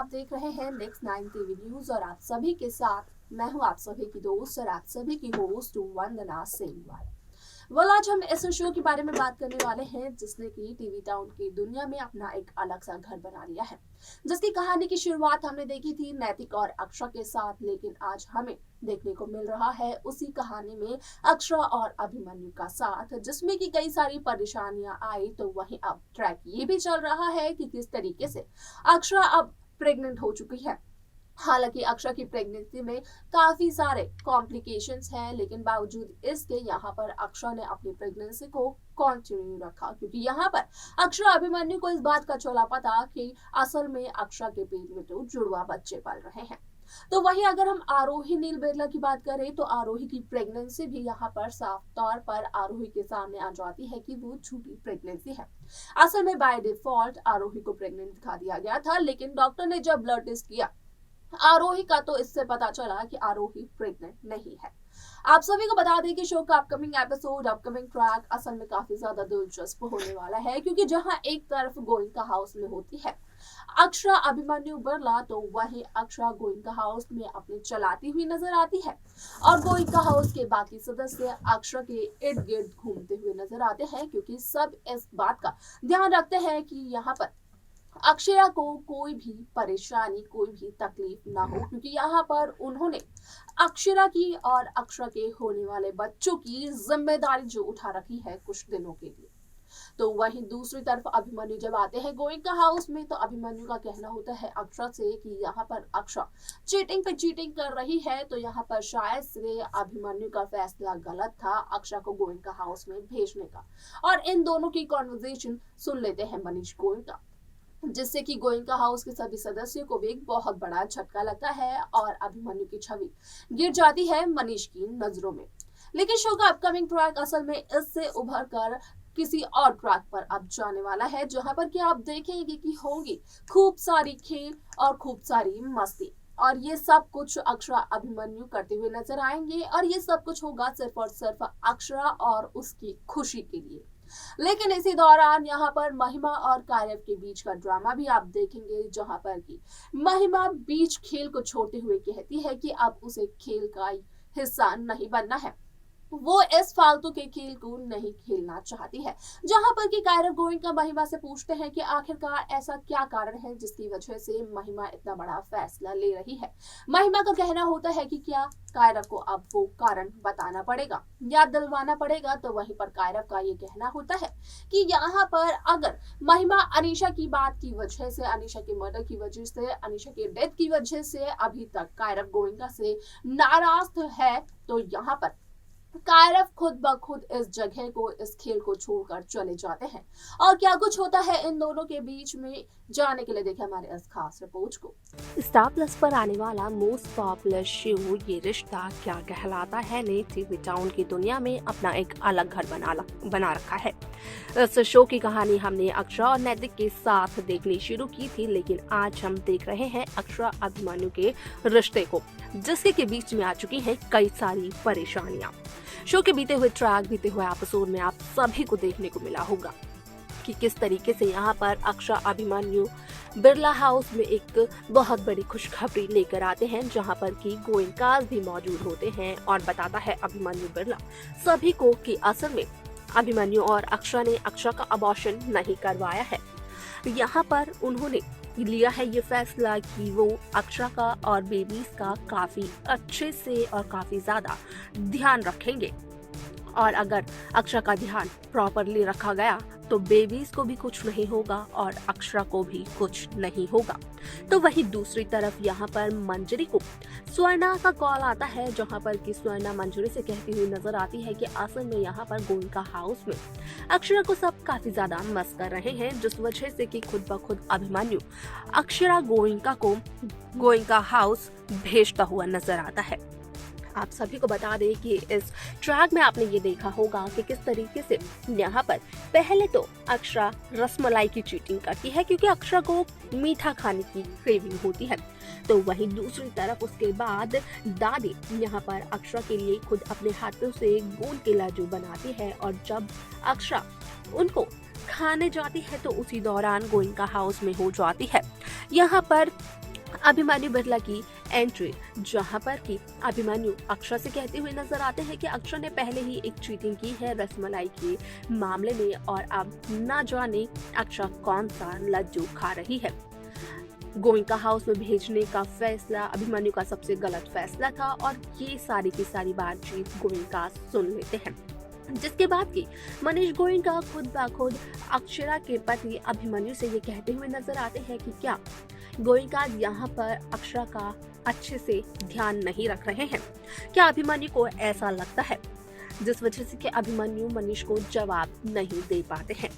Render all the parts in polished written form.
देख रहे हैं नेक्स्ट 9 टीवी न्यूज और आप सभी के साथ मैं हूं आप सभी की दोस्त और आप सभी की होस्ट वंदना सेमवाल। आज हम ऐसे शो के बारे में बात करने वाले हैं जिसने की टीवी टाउन की दुनिया में अपना एक अलग सा घर बना लिया है, जिसकी कहानी की शुरुआत हमने देखी थी नैतिक और अक्षरा के साथ, लेकिन आज हमें देखने को मिल रहा है उसी कहानी में अक्षरा और अभिमन्यु का साथ, जिसमें की कई सारी परेशानियां आई। तो वहीं अब ट्रैक ये भी चल रहा है कि किस तरीके से अक्षरा अब प्रेग्नेंट हो चुकी है। हालांकि अक्षरा की प्रेगनेंसी में काफी सारे कॉम्प्लिकेशंस हैं, लेकिन बावजूद इसके यहाँ पर अक्षरा ने अपनी प्रेगनेंसी को कंटिन्यू रखा, क्योंकि यहाँ पर अक्षरा अभिमन्यु को इस बात का चला पता कि असल में अक्षरा के पेट में तो जुड़वा बच्चे पल रहे हैं। तो वहीं अगर हम आरोही नील बिरला की बात करें तो आरोही की प्रेगनेंसी भी यहाँ पर साफ तौर पर आरोही के सामने आ जाती है कि वो झूठी प्रेगनेंसी है। असल में बाय डिफॉल्ट आरोही को प्रेग्नेंट दिखा दिया गया था, लेकिन डॉक्टर ने जब ब्लड टेस्ट किया आरोही का तो इससे पता चला कि आरोही प्रेग्नेंट नहीं है। आप सभी को बता दें कि शो का अपकमिंग एपिसोड, अपकमिंग ट्रैक असल में काफी ज्यादा दिलचस्प होने वाला है, क्योंकि जहां एक तरफ गोइंका हाउस में होती है अक्षरा अभिमन्यु बिरला, तो वहीं अक्षरा गोइंका हाउस में अपने चलाती हुई नजर आती है और गोइंका हाउस के बाकी सदस्य अक्षरा के इर्द गिर्द घूमते हुए नजर आते हैं, क्योंकि सब इस बात का ध्यान रखते हैं कि यहाँ पर अक्षरा को कोई भी परेशानी, कोई भी तकलीफ ना हो, क्योंकि यहाँ पर उन्होंने अक्षरा की और अक्षरा के होने वाले बच्चों की जिम्मेदारी जो उठा रखी है कुछ दिनों के लिए। तो वहीं दूसरी तरफ अभिमन्यु जब आते हैं गोइंका हाउस में, तो अभिमन्यु का कहना होता है अक्षरा से कि यहाँ पर अक्षरा चीटिंग पे चीटिंग कर रही है, तो यहाँ पर शायद से अभिमन्यु का फैसला गलत था अक्षरा को गोइंका हाउस में भेजने का। और इन दोनों की कॉन्वर्सेशन सुन लेते हैं मनीष गोइंका, जिससे कि गोइंका हाउस के सभी सदस्यों को भी एक बहुत बड़ा झटका लगता है और अभिमन्यु की छवि गिर जाती है मनीष की नजरों में। लेकिन शो का अपकमिंग ट्रैक असल में इससे उभर कर किसी और ट्रैक पर अब जाने वाला है, जहां पर कि आप देखेंगे कि होंगी खूब सारी खेल और खूब सारी मस्ती, और ये सब कुछ अक्षरा अभिमन्यु करते हुए नजर आएंगे, और ये सब कुछ होगा सिर्फ और सिर्फ अक्षरा और उसकी खुशी के लिए। लेकिन इसी दौरान यहाँ पर महिमा और कायरव के बीच का ड्रामा भी आप देखेंगे, जहां पर कि महिमा बीच खेल को छोड़ते हुए कहती है कि अब उसे खेल का हिस्सा नहीं बनना है, वो इस फालतू के खेल को नहीं खेलना चाहती है। जहां पर कि कायरव गोइंका महिमा से पूछते हैं कि आखिरकार ऐसा क्या कारण है जिसकी वजह से महिमा इतना बड़ा फैसला ले रही है। महिमा का कहना होता है कि क्या कायरव को अब वो कारण बताना पड़ेगा, याद दिलवाना पड़ेगा। तो वहीं पर कायरव का ये कहना होता है कि यहाँ पर अगर महिमा अनीशा की बात की वजह से, अनीशा के मर्डर की वजह से, अनीशा के डेथ की वजह से अभी तक कायरव गोइंका से नाराज है, तो यहाँ पर कायरव खुद ब खुद इस जगह को, इस खेल को छोड़कर चले जाते हैं। और क्या कुछ होता है इन दोनों के बीच में, जानने के लिए देखें हमारे इस खास रिपोर्ट को। स्टार प्लस पर आने वाला मोस्ट पॉपुलर शो ये रिश्ता क्या कहलाता है ने टीवी टाउन की दुनिया में अपना एक अलग घर बना रखा है। इस शो की कहानी हमने अक्षरा और नैतिक के साथ देखनी शुरू की थी, लेकिन आज हम देख रहे हैं अक्षरा अभिमन्यु के रिश्ते को, जिसके के बीच में आ चुकी है कई सारी परेशानियां। शो के बीते हुए ट्रैक, बीते हुए एपिसोड में आप सभी को देखने को मिला होगा कि किस तरीके से यहाँ पर अक्षरा अभिमन्यु बिरला हाउस में एक बहुत बड़ी खुशखबरी लेकर आते हैं, जहाँ पर कि गोइंकास भी मौजूद होते हैं और बताता है अभिमन्यु बिरला सभी को कि असल में अभिमन्यु और अक्षरा ने अक्षरा का अबॉर्शन नहीं करवाया है। यहाँ पर उन्होंने लिया है ये फैसला कि वो अक्षरा का और बेबीज का काफी अच्छे से और काफी ज्यादा ध्यान रखेंगे, और अगर अक्षरा का ध्यान प्रॉपरली रखा गया तो बेबीज को भी कुछ नहीं होगा और अक्षरा को भी कुछ नहीं होगा। तो वही दूसरी तरफ यहाँ पर मंजरी को स्वर्णा का कॉल आता है, जहाँ पर कि स्वर्णा मंजरी से कहती हुई नजर आती है कि असल में यहाँ पर गोइंका हाउस में अक्षरा को सब काफी ज्यादा मिस कर रहे हैं, जिस वजह से कि खुद ब खुद अभिमन्यु अक्षरा गोइंका को गोइंका हाउस भेजता हुआ नजर आता है। आप सभी को बता दें कि इस ट्रैक में आपने ये देखा होगा कि किस तरीके से यहाँ पर पहले तो अक्षरा रसमलाई की चीटिंग करती है, क्योंकि अक्षरा को मीठा खाने की क्रेविंग होती है। तो वहीं दूसरी तरफ उसके बाद दादी यहाँ पर अक्षरा के लिए खुद अपने हाथों से गोल के लड्डू बनाती है, और जब अक्षरा उनको खाने जाती है तो उसी दौरान गोइंका हाउस में हो जाती है। यहाँ पर अभिमन्यु बिरला की एंट्री, जहां पर कि अभिमन्यु अक्षरा से कहते हुए नजर आते हैं कि अक्षरा ने पहले ही एक चीटिंग की है रसमलाई के मामले में और अब ना जाने अक्षरा कौन सा लड्डू खा रही है। गोइंका हाउस में भेजने का फैसला अभिमन्यु का सबसे गलत फैसला था और ये सारी की सारी बातचीत गोइंका सुन लेते हैं, जिसके बाद की मनीष गोइंका खुद ब खुद अक्षरा के पति अभिमन्यु से ये कहते हुए नजर आते हैं कि क्या गोइंका यहाँ पर अक्षरा का अच्छे से ध्यान नहीं रख रहे हैं। क्या अभिमन्यु को ऐसा लगता है, जिस वजह से कि अभिमन्यु मनीष को जवाब नहीं दे पाते हैं।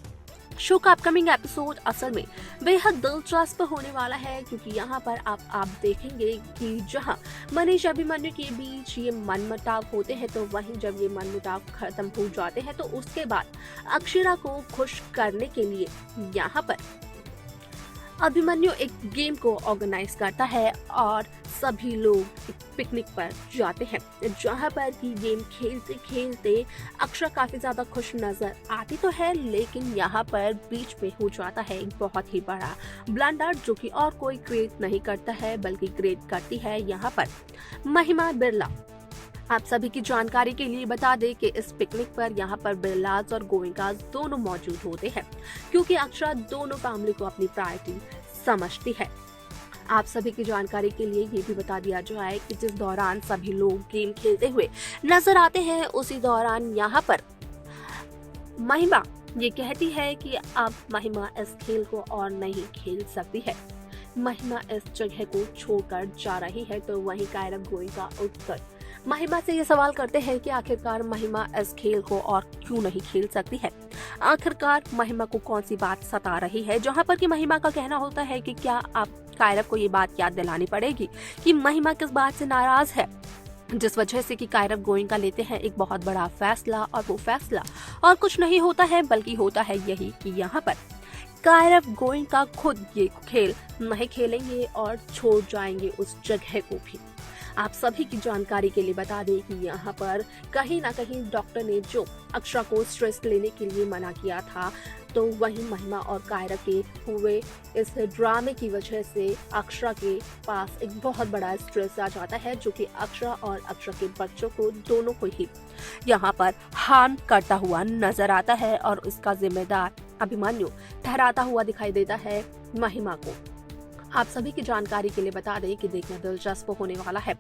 शो का अपकमिंग एपिसोड असल में बेहद दिलचस्प होने वाला है, क्योंकि यहाँ पर आप देखेंगे कि जहाँ मनीष अभिमन्यु के बीच ये मनमुटाव होते हैं, तो वहीं जब ये मनमुटाव खत्म हो जाते हैं तो उसके बाद अक्षरा को खुश करने के लिए यहाँ पर अभिमन्यु एक गेम को ऑर्गेनाइज करता है और सभी लोग एक पिकनिक पर जाते हैं, जहां पर कि गेम खेलते खेलते अक्षरा काफी ज्यादा खुश नजर आती तो है, लेकिन यहाँ पर बीच में हो जाता है एक बहुत ही बड़ा ब्लंडर, जो कि और कोई क्रिएट नहीं करता है बल्कि क्रिएट करती है यहाँ पर महिमा बिरला। आप सभी की जानकारी के लिए बता दें कि इस पिकनिक पर यहाँ पर बिरलाज और गोइंकास दोनों मौजूद होते हैं, क्योंकि अक्षरा दोनों फैमिली को अपनी प्रायोरिटी समझती है। आप सभी की जानकारी के लिए ये भी बता दिया जाए कि जिस दौरान सभी लोग गेम खेलते हुए नजर आते हैं, उसी दौरान यहाँ पर महिमा ये कहती है कि अब महिमा इस खेल को और नहीं खेल सकती है। महिमा इस जगह को छोड़कर जा रही है, तो वहीं कायरव गोइंका उठकर महिमा से ये सवाल करते हैं कि आखिरकार महिमा इस खेल को और क्यों नहीं खेल सकती है। आखिरकार महिमा को कौन सी बात सता रही है, जहां पर कि महिमा का कहना होता है कि क्या आप कायरव को ये बात याद दिलानी पड़ेगी कि महिमा किस बात से नाराज है, जिस वजह से कि कायरव गोइंका लेते हैं एक बहुत बड़ा फैसला, और वो फैसला और कुछ नहीं होता है बल्कि होता है यही कि यहाँ पर कायरव गोइंका खुद ये खेल नहीं खेलेंगे और छोड़ जाएंगे उस जगह को भी। आप सभी की जानकारी के लिए बता दें कि यहाँ पर कहीं ना कहीं डॉक्टर ने जो अक्षरा को स्ट्रेस लेने के लिए मना किया था, तो वहीं महिमा और कायरव के हुए इस ड्रामे की वजह से अक्षरा के पास एक बहुत बड़ा स्ट्रेस आ जाता है, जो कि अक्षरा और अक्षरा के बच्चों को दोनों को ही यहाँ पर हार्म करता हुआ नजर आता है, और इसका जिम्मेदार अभिमन्यु ठहराता हुआ दिखाई देता है महिमा को। आप सभी की जानकारी के लिए बता दें कि देखना दिलचस्प होने वाला है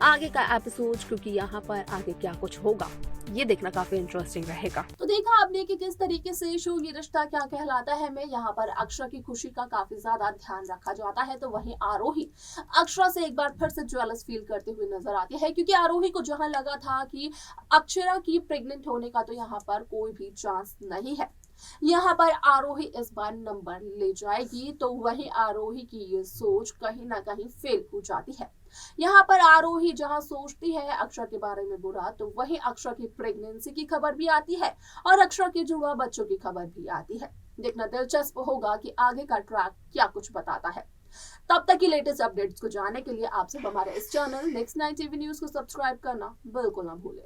आगे का एपिसोड, क्योंकि यहाँ पर आगे क्या कुछ होगा ये देखना काफी इंटरेस्टिंग रहेगा। तो देखा आपने कि किस तरीके से शो ये रिश्ता क्या कहलाता है में यहाँ पर अक्षरा की खुशी का काफी ज्यादा ध्यान रखा जाता है, तो वहीं आरोही अक्षरा से एक बार फिर से जेलस फील करते हुए नजर आती है, क्योंकि आरोही को जहां लगा था कि अक्षरा की प्रेग्नेंट होने का तो यहाँ पर कोई भी चांस नहीं है, यहाँ पर आरोही इस बार नंबर ले जाएगी, तो वही आरोही की ये सोच कहीं ना कहीं फेल हो जाती है। यहाँ पर आरोही जहाँ सोचती है अक्षरा के बारे में बुरा, तो वही अक्षरा की प्रेगनेंसी की खबर भी आती है और अक्षरा के जुड़वा बच्चों की खबर भी आती है। देखना दिलचस्प होगा कि आगे का ट्रैक क्या कुछ बताता है। तब तक की लेटेस्ट अपडेट्स को जानने के लिए आप सब हमारे इस चैनल नेक्स्ट 9 टीवी न्यूज को सब्सक्राइब करना बिल्कुल ना भूलें।